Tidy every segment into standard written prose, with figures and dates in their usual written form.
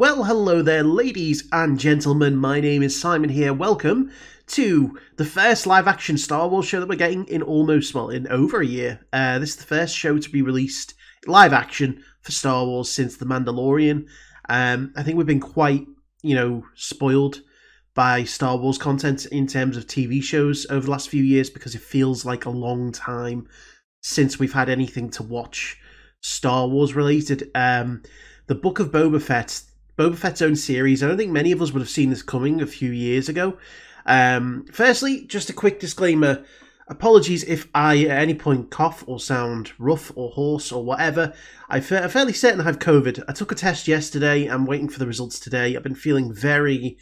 Well, hello there, ladies and gentlemen. My name is Simon here. Welcome to the first live-action Star Wars show that we're getting in in over a year. This is the first show to be released live-action for Star Wars since The Mandalorian. I think we've been quite, spoiled by Star Wars content in terms of TV shows over the last few years because it feels like a long time since we've had anything to watch Star Wars related. The Book of Boba Fett's own series, I don't think many of us would have seen this coming a few years ago. Firstly, just a quick disclaimer. Apologies if I at any point cough or sound rough or hoarse or whatever. I'm fairly certain I have COVID. I took a test yesterday. I'm waiting for the results today. I've been feeling very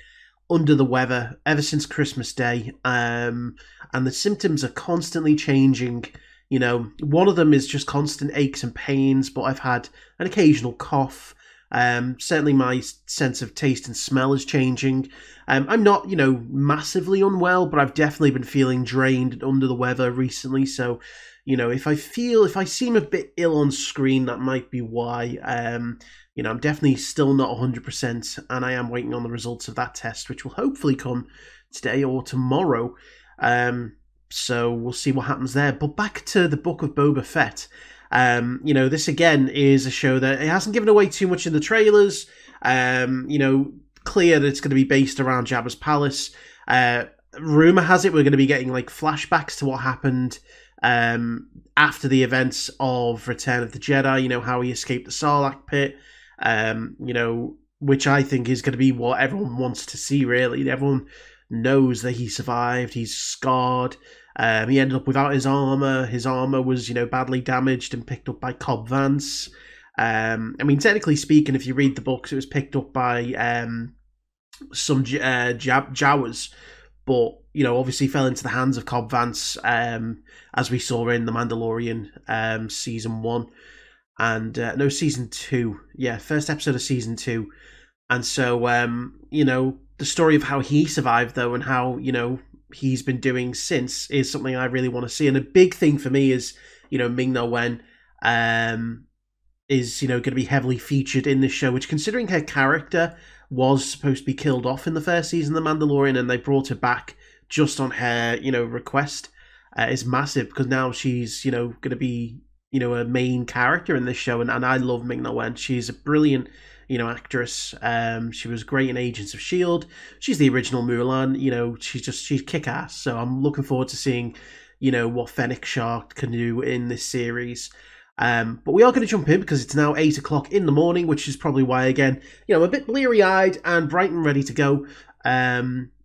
under the weather ever since Christmas Day. And the symptoms are constantly changing. One of them is just constant aches and pains, but I've had an occasional cough. Certainly my sense of taste and smell is changing. I'm not, massively unwell, but I've definitely been feeling drained and under the weather recently. So, if I seem a bit ill on screen, that might be why. I'm definitely still not 100%, and I am waiting on the results of that test, which will hopefully come today or tomorrow. So we'll see what happens there. But back to the Book of Boba Fett. This again is a show that it hasn't given away too much in the trailers. Clear that it's going to be based around Jabba's palace. Rumor has it we're going to be getting like flashbacks to what happened after the events of Return of the Jedi. How he escaped the Sarlacc pit. Which I think is going to be what everyone wants to see. Really, everyone knows that he survived. He's scarred. He ended up without his armor. His armor was, badly damaged and picked up by Cobb Vanth. Technically speaking, if you read the books, it was picked up by some Jawas, but obviously fell into the hands of Cobb Vanth, as we saw in The Mandalorian season 1 and season 2. Yeah, first episode of season 2. And so the story of how he survived though, and how he's been doing since, is something I really want to see. And a big thing for me is Ming-Na Wen is going to be heavily featured in this show, which, considering her character was supposed to be killed off in the first season of The Mandalorian and they brought her back just on her request, is massive, because now she's going to be a main character in this show. And I love Ming-Na Wen. She's a brilliant actress. She was great in Agents of S.H.I.E.L.D. She's the original Mulan. She's kick-ass. So I'm looking forward to seeing, what Fennec Shand can do in this series. But we are going to jump in because it's now 8 o'clock in the morning, which is probably why, again, I'm a bit bleary-eyed and bright and ready to go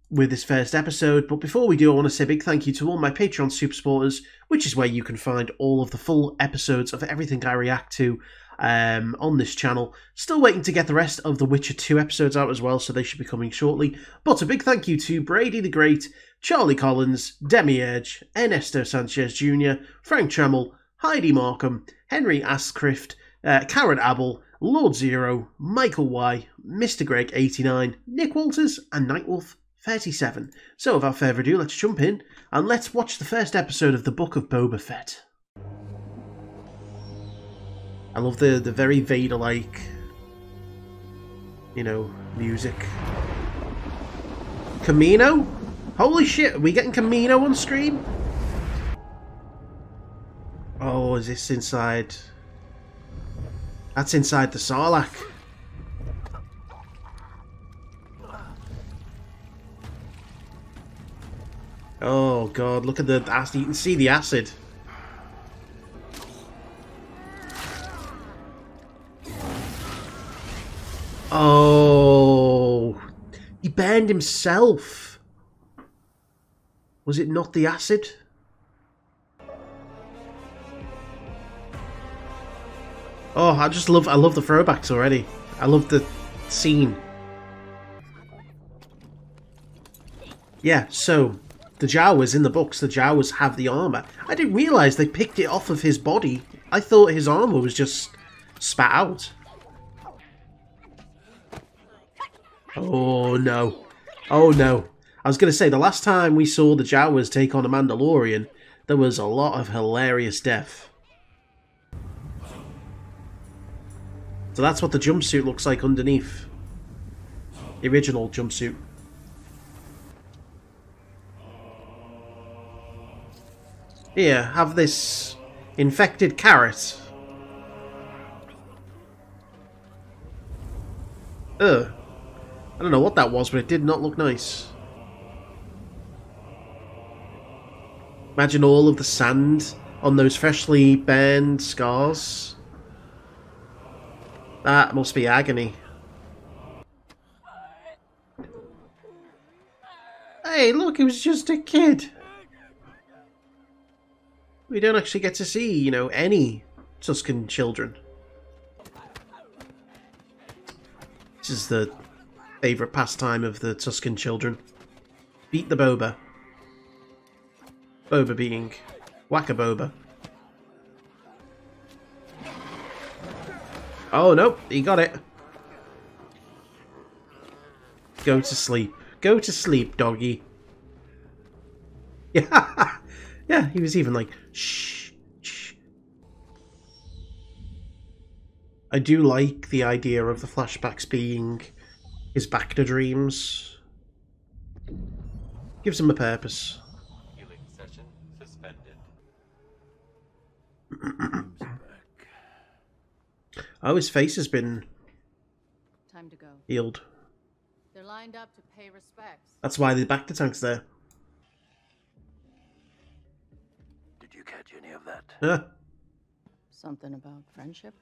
with this first episode. But before we do, I want to say a big thank you to all my Patreon super supporters, which is where you can find all of the full episodes of everything I react to on this channel. Still waiting to get the rest of the Witcher 2 episodes out as well, so they should be coming shortly. But a big thank you to BredeTheGreat, Charlie Collings, Demiurge, Ernesto Sanchez Jr, Frank Tremel, Heidi Marcum, Henri Afschrift, Karen Abel, Lord Zero, Michael Y, Mr. Greg 89, Nick Walters, and Nightwolf 37. So without further ado, let's jump in and let's watch the first episode of the Book of Boba Fett. I love the very Vader-like, music. Camino? Holy shit, are we getting Camino on stream? Oh, is this inside? That's inside the Sarlacc. Oh god, look at the acid. You can see the acid. Oh, he burned himself. Was it not the acid? Oh, I love the throwbacks already. I love the scene. Yeah, so the Jawas in the books, the Jawas have the armor. I didn't realize they picked it off of his body. I thought his armor was just spat out. Oh no. Oh no. I was going to say, the last time we saw the Jawas take on a Mandalorian, there was a lot of hilarious death. So that's what the jumpsuit looks like underneath. The original jumpsuit. Here, have this infected carrot. Ugh. I don't know what that was, but it did not look nice. Imagine all of the sand on those freshly burned scars. That must be agony. Hey, look, it was just a kid. We don't actually get to see, you know, any Tuscan children. This is the favourite pastime of the Tuscan children. Beat the Boba. Boba being Whack-a-Boba. Oh, no, he got it. Go to sleep. Go to sleep, doggy. Yeah, yeah, he was even like, shh, shh. I do like the idea of the flashbacks being his back to dreams. Gives him a purpose. Healing session suspended. Oh, his face has been Time to go. healed. They're lined up to pay respects. That's why the back to tank's there. Did you catch any of that? Huh. Something about friendship?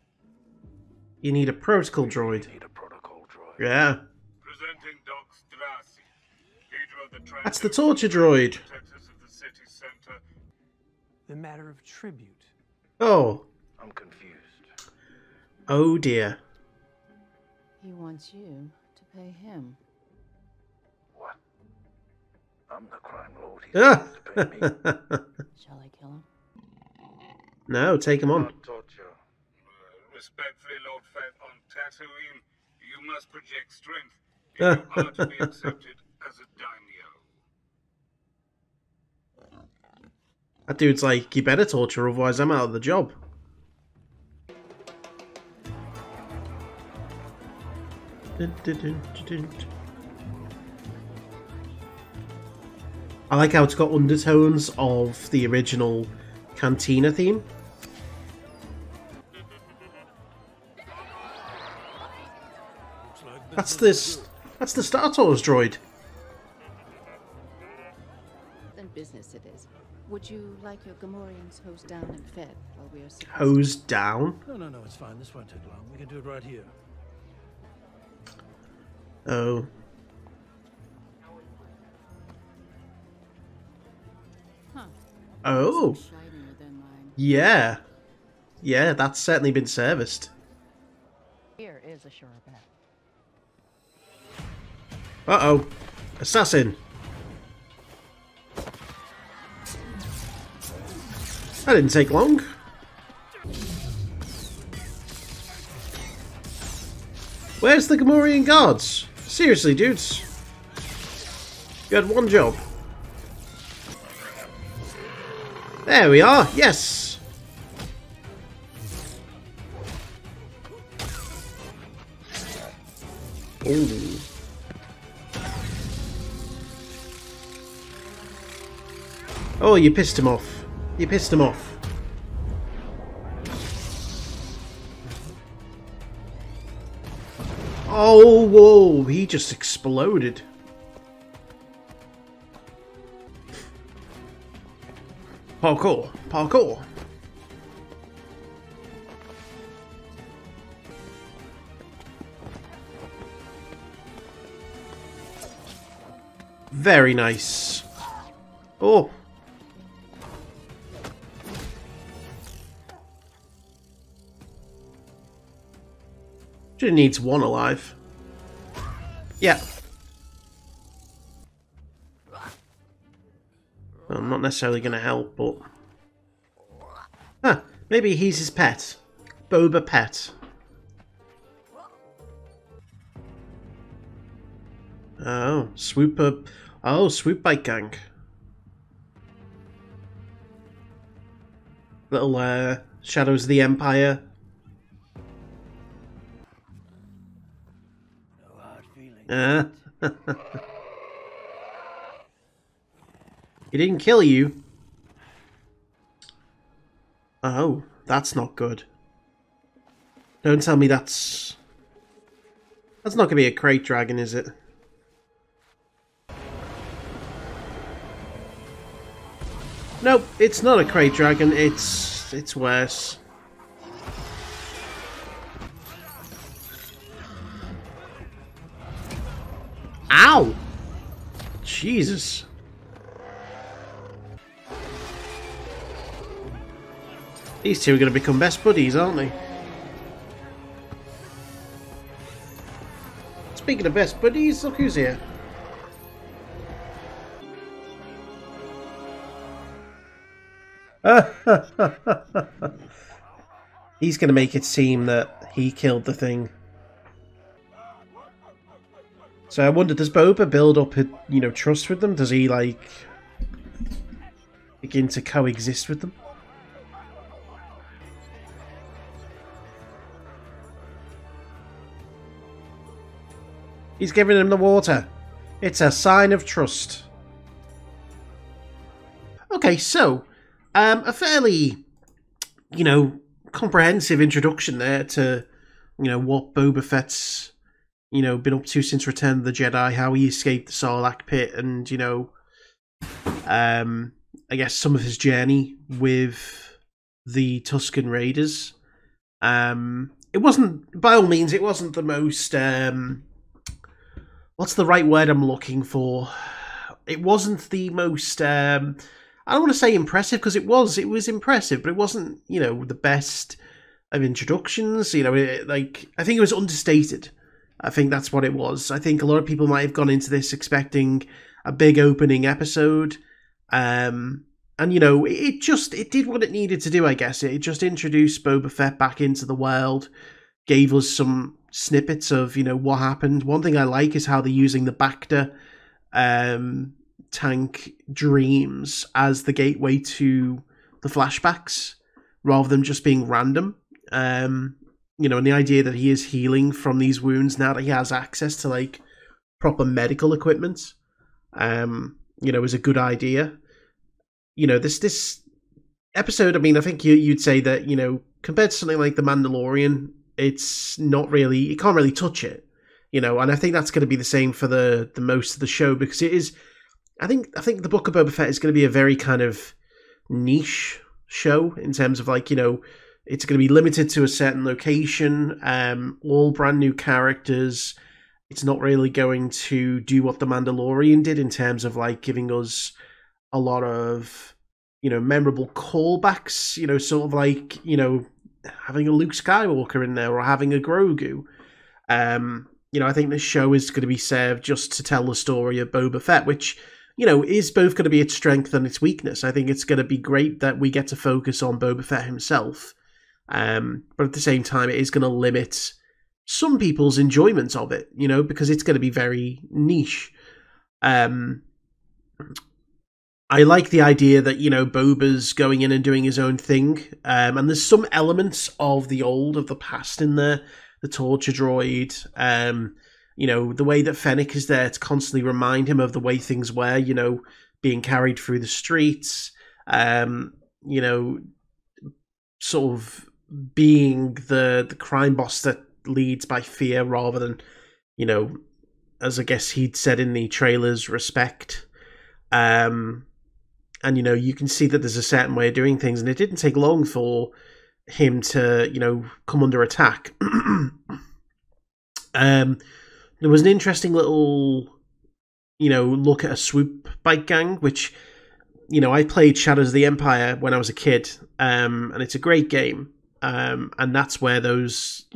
You need a protocol droid. Need a protocol droid. Yeah. Presenting Doc Strassi, leader of the That's the torture droid. Texas of the city center. The matter of tribute. Oh. I'm confused. Oh dear. He wants you to pay him. What? I'm the crime lord. He's Ah. supposed to pay me. Shall I kill him? No, take him on. Not torture. Respectfully, Lord Fett, on Tatooine, you must project strength if you are to be accepted as a daimyo. That dude's like, you better torture, otherwise I'm out of the job. I like how it's got undertones of the original Cantina theme. That's the Star Tours droid. Then business it is. Would you like your Gamorreans hosed down and fed while we are supposed Hosed down? No, it's fine. This won't take long. We can do it right here. Oh. Huh. Oh. Shinier than mine. Yeah. Yeah, that's certainly been serviced. Here is a sure bet. Uh-oh. Assassin. That didn't take long. Where's the Gamorrean guards? Seriously, dudes. You had one job. There we are. Yes. Ooh. Oh, you pissed him off. You pissed him off. Oh, whoa, he just exploded. Parkour, parkour. Very nice. Oh. Just needs one alive. Yeah. Well, I'm not necessarily going to help, but... Huh, maybe he's his pet. Boba Pet. Oh, Swooper... Oh, Swoop Bike Gang. Little, Shadows of the Empire. feeling. He didn't kill you. Oh, that's not good. Don't tell me that's not going to be a crate dragon, is it? Nope, it's not a crate dragon. It's worse. Ow! Jesus. These two are going to become best buddies, aren't they? Speaking of best buddies, look who's here. He's going to make it seem that he killed the thing. So I wonder, does Boba build up, trust with them? Does he, like, begin to coexist with them? He's giving him the water. It's a sign of trust. Okay, so, a fairly, comprehensive introduction there to, what Boba Fett's, been up to since Return of the Jedi, how he escaped the Sarlacc pit, and, I guess some of his journey with the Tusken Raiders. It wasn't, by all means, it wasn't the most, what's the right word I'm looking for? It wasn't the most, I don't want to say impressive, because it was impressive, but it wasn't, the best of introductions. I think it was understated. I think that's what it was. I think a lot of people might have gone into this expecting a big opening episode. And, it did what it needed to do, I guess. It just introduced Boba Fett back into the world, gave us some snippets of, what happened. One thing I like is how they're using the Bacta tank dreams as the gateway to the flashbacks, rather than just being random. And the idea that he is healing from these wounds now that he has access to, like, proper medical equipment, is a good idea. This episode, I mean, I think you'd say that, compared to something like The Mandalorian, it's not really, it can't really touch it, and I think that's going to be the same for the most of the show, because it is, I think the Book of Boba Fett is going to be a very kind of niche show in terms of, like, it's going to be limited to a certain location, all brand new characters. It's not really going to do what The Mandalorian did in terms of, like, giving us a lot of, memorable callbacks, sort of like, having a Luke Skywalker in there or having a Grogu. I think this show is going to be served just to tell the story of Boba Fett, which, is both going to be its strength and its weakness. I think it's going to be great that we get to focus on Boba Fett himself. But at the same time, it is going to limit some people's enjoyment of it, because it's going to be very niche. I like the idea that, Boba's going in and doing his own thing. And there's some elements of the past in there. The torture droid, the way that Fennec is there to constantly remind him of the way things were, being carried through the streets, sort of being the crime boss that leads by fear rather than, as I guess he'd said in the trailers, respect. And, you can see that there's a certain way of doing things, and it didn't take long for him to, come under attack. There was an interesting little, look at a swoop bike gang, which, I played Shadows of the Empire when I was a kid, and it's a great game. And that's where those,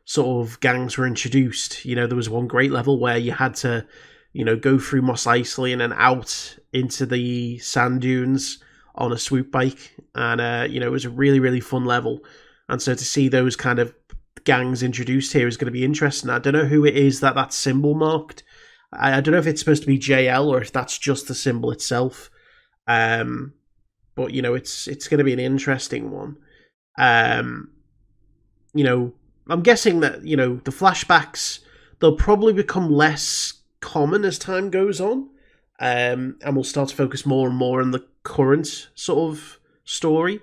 sort of gangs were introduced. There was one great level where you had to, go through Mos Eisley and then out into the sand dunes on a swoop bike. And, it was a really, really fun level. And so to see those kind of gangs introduced here is going to be interesting. I don't know who it is that symbol marked. I don't know if it's supposed to be JL or if that's just the symbol itself. But, it's going to be an interesting one. I'm guessing that, the flashbacks they'll probably become less common as time goes on, and we'll start to focus more and more on the current sort of story.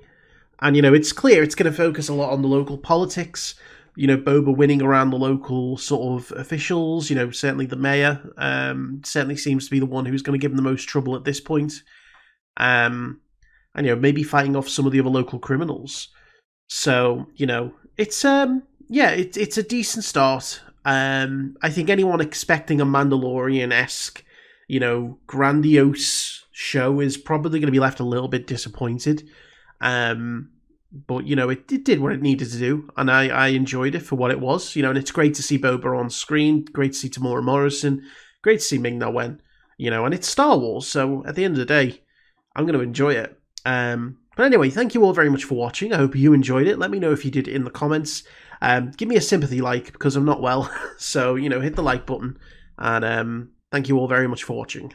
And, it's clear it's going to focus a lot on the local politics, Boba winning around the local sort of officials, certainly the mayor certainly seems to be the one who's going to give him the most trouble at this point. And, maybe fighting off some of the other local criminals. So, it's it's a decent start. I think anyone expecting a Mandalorian-esque, grandiose show is probably going to be left a little bit disappointed. But, it did what it needed to do, and I enjoyed it for what it was, and it's great to see Boba on screen, great to see Tamora Morrison, great to see Ming-Na Wen, and it's Star Wars, so at the end of the day, I'm going to enjoy it. But anyway, thank you all very much for watching. I hope you enjoyed it. Let me know if you did in the comments. Give me a sympathy like, because I'm not well, so, hit the like button, and thank you all very much for watching.